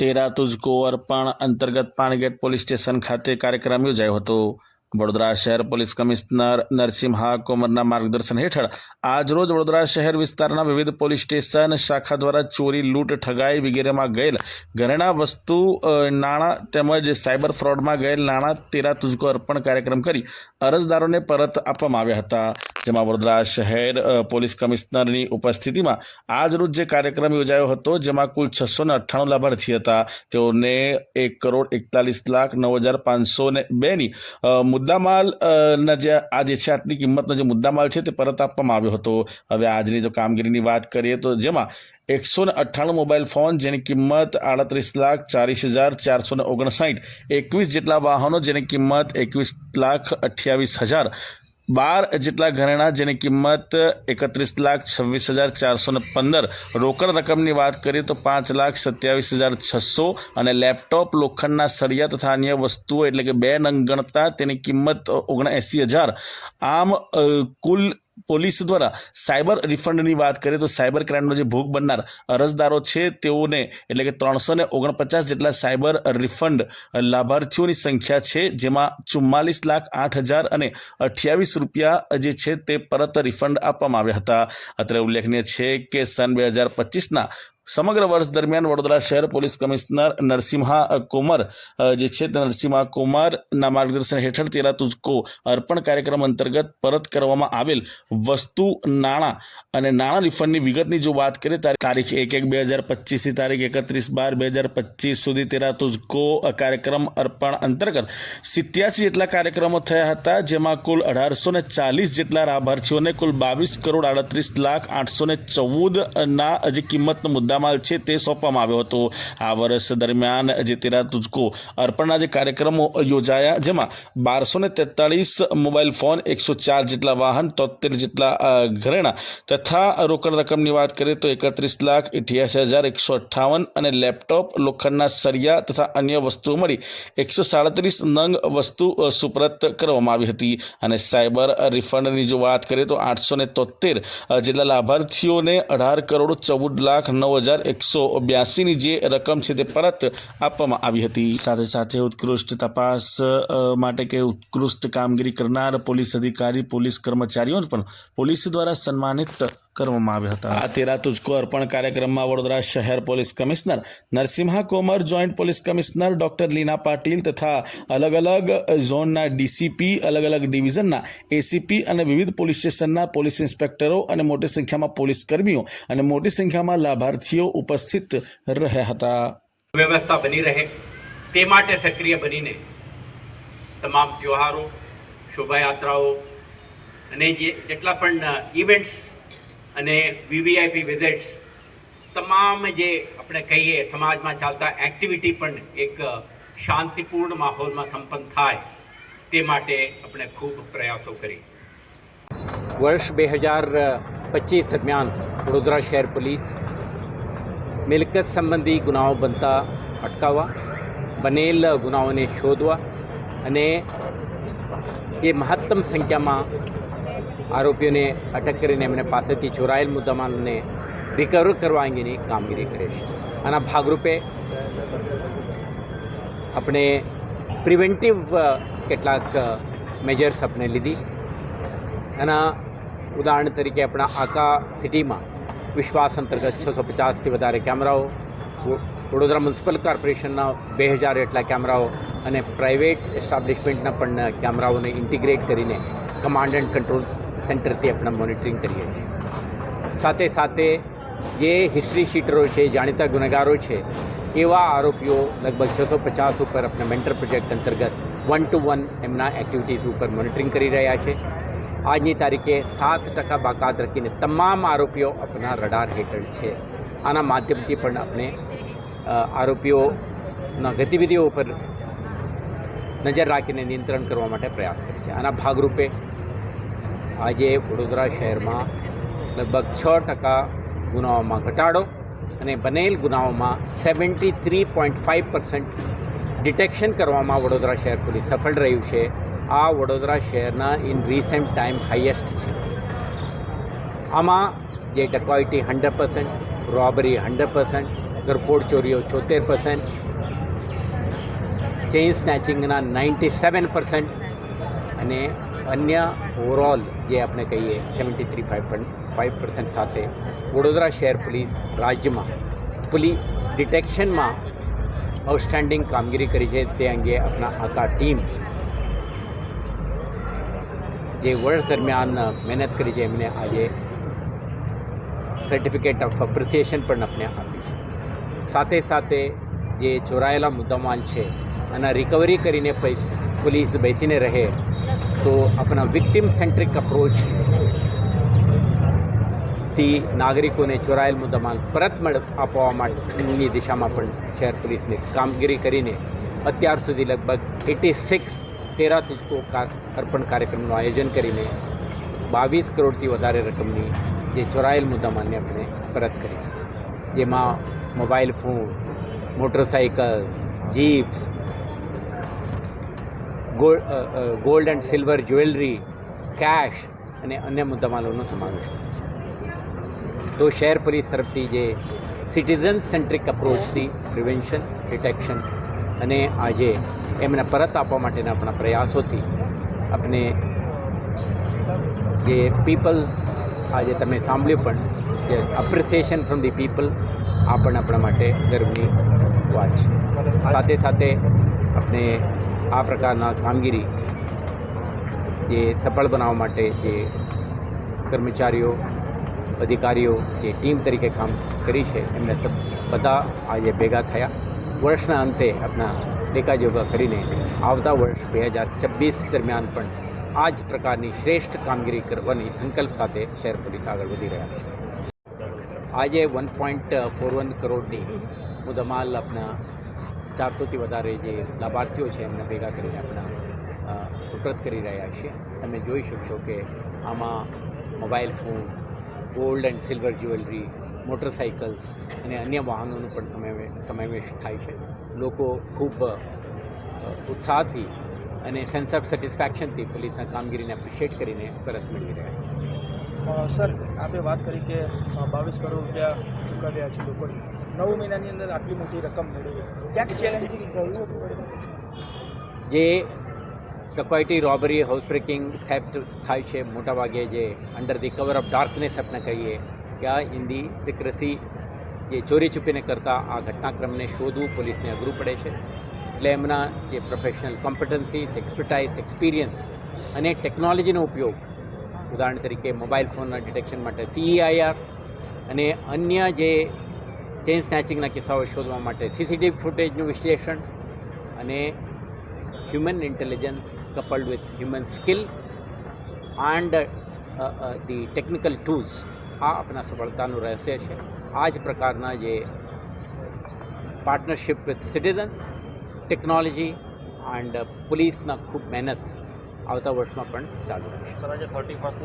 तेरा तुझको अर्पण अंतर्गत पाणगेट पोलीस स्टेशन खाते कार्यक्रम योजायो હતો। વડોદરા શહેર પોલીસ કમિશનર નરસિંહા કોમરના માર્ગદર્શન હેઠળ આજરોજ વડોદરા શહેર વિસ્તારના વિવિધ પોલીસ સ્ટેશન શાખા દ્વારા ચોરી, લૂંટ, ઠગાઈ વગેરેમાં ગયેલ ઘરેણા વસ્તુ, નાણાં તેમજ સાયબર ફ્રોડમાં ગયેલ નાણાં તેરા તુઝકો અર્પણ કાર્યક્રમ કરી અરજદારોને પરત આપવામાં આવ્યા હતા। જેમાં વડોદરા શહેર પોલીસ કમિશનરની ઉપસ્થિતિમાં આજરોજ જે કાર્યક્રમ યોજાયો હતો જેમાં કુલ 698 લાભાર્થી હતા। તેઓને 1,41,09,502ની મુદ્દામાલ જે છે આટલી કિંમતનો જે મુદ્દામાલ છે તે પરત આપવામાં આવ્યો હતો। હવે આજની જો કામગીરીની વાત કરીએ તો જેમાં 198 મોબાઈલ ફોન જેની કિંમત 38,40,459, 21 જેટલા વાહનો જેની કિંમત 21,28,000, 12 જેટલા ઘરેણા જેની કિંમત 31,26,415, રોકડ રકમની વાત કરીએ તો 5,27,600 અને લેપટોપ, લોખંડના સળિયા તથા અન્ય વસ્તુઓ એટલે કે 2 નંગ ગણતા તેની કિંમત 79,000। આમ કુલ પોલીસ દ્વારા સાયબર રિફંડની વાત કરીએ તો સાયબર ક્રાઇમનો જે ભોગ બનનાર અરજદારો છે તેઓને એટલે કે 349 જેટલા સાયબર રિફંડ લાભાર્થીઓની સંખ્યા છે, જેમાં 44,08,028 રૂપિયા જે છે તે પરત રિફંડ આપવામાં આવ્યા હતા। અત્રે ઉલ્લેખનીય છે કે સન 2025ના સમગ્ર વર્ષ દરમિયાન વડોદરા શહેર પોલીસ કમિશનર નરસિંહા કોમર જે છે તે નરસિંહા કોમરના માર્ગદર્શન હેઠળ તેરા તુઝકો અર્પણ કાર્યક્રમ અંતર્ગત પરત કરવામાં આવેલ વસ્તુ, નાણાં અને નાણાં રિફંડની વિગતની જો વાત કરીએ તારીખ 1/1/2025થી તારીખ 31/12/2025 સુધી તેરા તુઝકો કાર્યક્રમ અર્પણ અંતર્ગત 87 જેટલા કાર્યક્રમો થયા હતા, જેમાં કુલ 1840 જેટલા લાભાર્થીઓને કુલ 22,38,814ના જે કિંમતનો મુદ્દામાલ છે તે સોંપવામાં આવ્યો હતો। આ વર્ષ દરમિયાન જે તેરા તુઝકો અર્પણના જે કાર્યક્રમો યોજાયા જેમાં 1243 મોબાઈલ ફોન, 104 જેટલા વાહન, 73 જેટલા ઘરેણા તથા રોકડ રકમની વાત કરીએ તો 31,88,158 અને લેપટોપ, લોખંડના સળિયા તથા અન્ય વસ્તુઓ મળી 137 નંગ વસ્તુ સુપરત કરવામાં આવી હતી। અને સાયબર રિફંડની જો વાત કરીએ તો 873 જેટલા લાભાર્થીઓને 18,14,09,182ની જે રકમ છે તે પરત આપવામાં આવી હતી। સાથે સાથે ઉત્કૃષ્ટ તપાસ માટે કે ઉત્કૃષ્ટ કામગીરી કરનાર પોલીસ અધિકારી, પોલીસ કર્મચારીઓને પણ પોલીસ દ્વારા સન્માનિત કરવામાં આવ્યા હતા। આ તેરા તુઝકો અર્પણ કાર્યક્રમમાં વડોદરા શહેર police commissioner Narasimha Komar, joint police commissioner doctor Leena Patil તથા અલગ અલગ ઝોનના ડીસીપી, અલગ અલગ ડિવિઝનના એસીપી અને વિવિધ પોલીસ સ્ટેશનના પોલીસ ઇન્સ્પેક્ટરો અને મોટી સંખ્યામાં પોલીસ કર્મીઓ અને મોટી સંખ્યામાં લાભાર્થીઓ ઉપસ્થિત રહ્યા હતા। વ્યવસ્થા બની રહે તે માટે સક્રિય બનીને તમામ તહેવારો, શોભાયાત્રાઓ અને જેટલા પણ ઇવેન્ટ્સ અને વીવીઆઈપી વિઝિટ્સ, તમામ જે આપણે કહીએ સમાજમાં ચાલતા એક્ટિવિટી પણ એક શાંતિપૂર્ણ માહોલમાં સંપન્ન થાય તે માટે આપણે ખૂબ પ્રયાસો કરી। વર્ષ 2025 દરમિયાન વડોદરા શહેર પોલીસ મિલકત સંબંધી ગુનાઓ બનતા અટકાવવા, બનેલ ગુનાઓને શોધવા અને જે મહત્તમ સંખ્યામાં આરોપીઓને અટક કરીને એમને પાસેથી ચોરાયેલ મુદ્દામાલને રિકવર કરવા અંગેની કામગીરી કરે છે। આના ભાગરૂપે આપણે પ્રિવેન્ટિવ કેટલાક મેજર્સ આપણે લીધી। એના ઉદાહરણ તરીકે આપણા આકા સિટીમાં વિશ્વાસ અંતર્ગત 650થી વધારે કેમેરાઓ, વડોદરા મ્યુનિસિપલ કોર્પોરેશનના 2000 જેટલા કેમેરાઓ અને પ્રાઇવેટ એસ્ટાબ્લિશમેન્ટના પણ કેમેરાઓને ઇન્ટિગ્રેટ કરીને કમાન્ડ એન્ડ કંટ્રોલ સેન્ટરથી આપણે મોનિટરિંગ કરીએ છીએ। સાથે સાથે જે હિસ્ટ્રી શીટરો છે, જાણીતા ગુનેગારો છે, એવા આરોપીઓ લગભગ 650 ઉપર આપણે મેન્ટર પ્રોજેક્ટ અંતર્ગત 1-to-1 એમના એક્ટિવિટીઝ ઉપર મોનિટરિંગ કરી રહ્યા છે। આજની તારીખે 7% બાકાત રાખીને તમામ આરોપીઓ આપણા રડાર હેઠળ છે। આના માધ્યમથી પણ આપણે આરોપીઓના ગતિવિધિઓ ઉપર નજર રાખીને નિયંત્રણ કરવા માટે પ્રયાસ કરીએ છીએ। આના ભાગરૂપે આજે વડોદરા શહેરમાં લગભગ 6% ગુનાઓમાં ઘટાડો અને બનેલ ગુનાઓમાં 73.5% ડિટેક્શન કરવામાં વડોદરા શહેર પોલીસ સફળ રહ્યું છે। આ વડોદરા શહેરના ઇન રિસેન્ટ ટાઈમ હાઈએસ્ટ છે। આમાં જે ડકવાઇટી 100%, રોબરી 100%, ઘરફોડ ચોરીઓ 74%, ચેઇન સ્નેચિંગના 97% અને અન્ય ઓવરઓલ જે આપણે કહીએ 73.5% સાથે વડોદરા શહેર પોલીસ રાજ્યમાં ડિટેક્શનમાં આઉટસ્ટેન્ડિંગ કામગીરી કરી છે. તે અંગે આપણા આખા ટીમ જે વર્ષ દરમિયાન મહેનત કરી છે એમને આજે સર્ટિફિકેટ ઓફ એપ્રિસિએશન પણ આપણે આપી છે. સાથે સાથે જે ચોરાયેલા મુદ્દામાલ છે આના રિકવરી કરીને પોલીસ બેસીને રહે તો આપણા વિક્ટિમ સેન્ટ્રિક અપ્રોચથી નાગરિકોને ચોરાયેલ મુદ્દામાલ પરત આપવા માટેની દિશામાં પણ શહેર પોલીસને કામગીરી કરીને અત્યાર સુધી લગભગ 86 13 તુજકો અર્પણ કાર્યક્રમનું આયોજન કરીને 22 કરોડથી વધારે રકમની જે ચોરાયેલ મુદ્દામાલને આપણે પરત કરી છે. જેમાં mobile phone, motorcycle, jeeps, gold and silver jewellery, cash અને અન્ય મુદ્દામાલોનો સમાવેશ થાય છે. તો શહેર પોલીસ તરફથી જે સિટીઝન સેન્ટ્રિક અપ્રોચથી પ્રિવેન્શન, ડિટેક્શન અને આજે એમને પરત આપવા માટેના આપણા પ્રયાસોથી આપણે જે પીપલ આજે તમે સાંભળ્યું પણ જે અપ્રિસિએશન ફ્રોમ ધી પીપલ આ પણ આપણા માટે ગર્વની વાત છે. સાથે સાથે આપણે આ પ્રકારના કામગીરી જે સફળ બનાવવા માટે જે કર્મચારીઓ, અધિકારીઓ જે ટીમ તરીકે કામ કરી છે એમને બધા આજે ભેગા થયા. વર્ષના અંતે આપણા લેખાજોખા કરીને આવતા વર્ષ 2026 દરમિયાન પણ આ જ પ્રકારની શ્રેષ્ઠ કામગીરી કરવાની સંકલ્પ સાથે શહેર પોલીસ આગળ વધી રહ્યા છે. આજે 1.41 કરોડની મુદ્દામાલ આપણા 400થી વધારે જે લાભાર્થીઓ છે એમને ભેગા કરીને આપણા સુપ્રત કરી રહ્યા છીએ. તમે જોઈ શકશો કે આમાં mobile phone, gold and silver jewellery, motorcycles અને અન્ય વાહનોનો પણ સમાવેશ થાય છે. લોકો ખૂબ ઉત્સાહથી અને સેન્સ ઓફ સેટિસ્ફેક્શનથી પોલીસના કામગીરીને એપ્રિશિએટ કરીને પરત મેળવી રહ્યા છે. સર, આપણે વાત કરી કે 22 કરોડ રૂપિયા ચૂકવ્યા છે લોકોને. 9 મહિનાની અંદર આટલી મોટી રકમ મેળવી, ક્યાંક ચેલેન્જિંગ રહ્યું હતું? જે dacoity, robbery, house breaking, theft થાય છે મોટાભાગે જે under the cover of darkness આપણે કહીએ કે આ ઇન ધી સિક્રેસી જે ચોરી છુપીને કરતા આ ઘટનાક્રમને શોધવું પોલીસને અઘરું પડે છે. એટલે એમના જે પ્રોફેશનલ કોમ્પિટન્સીસ, એક્સપર્ટાઇઝ, એક્સપિરિયન્સ અને ટેકનોલોજીનો ઉપયોગ, ઉદાહરણ તરીકે મોબાઈલ ફોનના ડિટેક્શન માટે CEIR અને અન્ય જે ચેઇન સ્નેચિંગના કિસ્સાઓ શોધવા માટે CCTV ફૂટેજનું વિશ્લેષણ અને human intelligence coupled with human skill and the technical tools આ આપણા સફળતાનું રહસ્ય છે. આ જ પ્રકારના જે partnership with citizens, technology and પોલીસના ખૂબ મહેનત આવતા વર્ષમાં પણ ચાલુ રહેશે. સર, આજે 31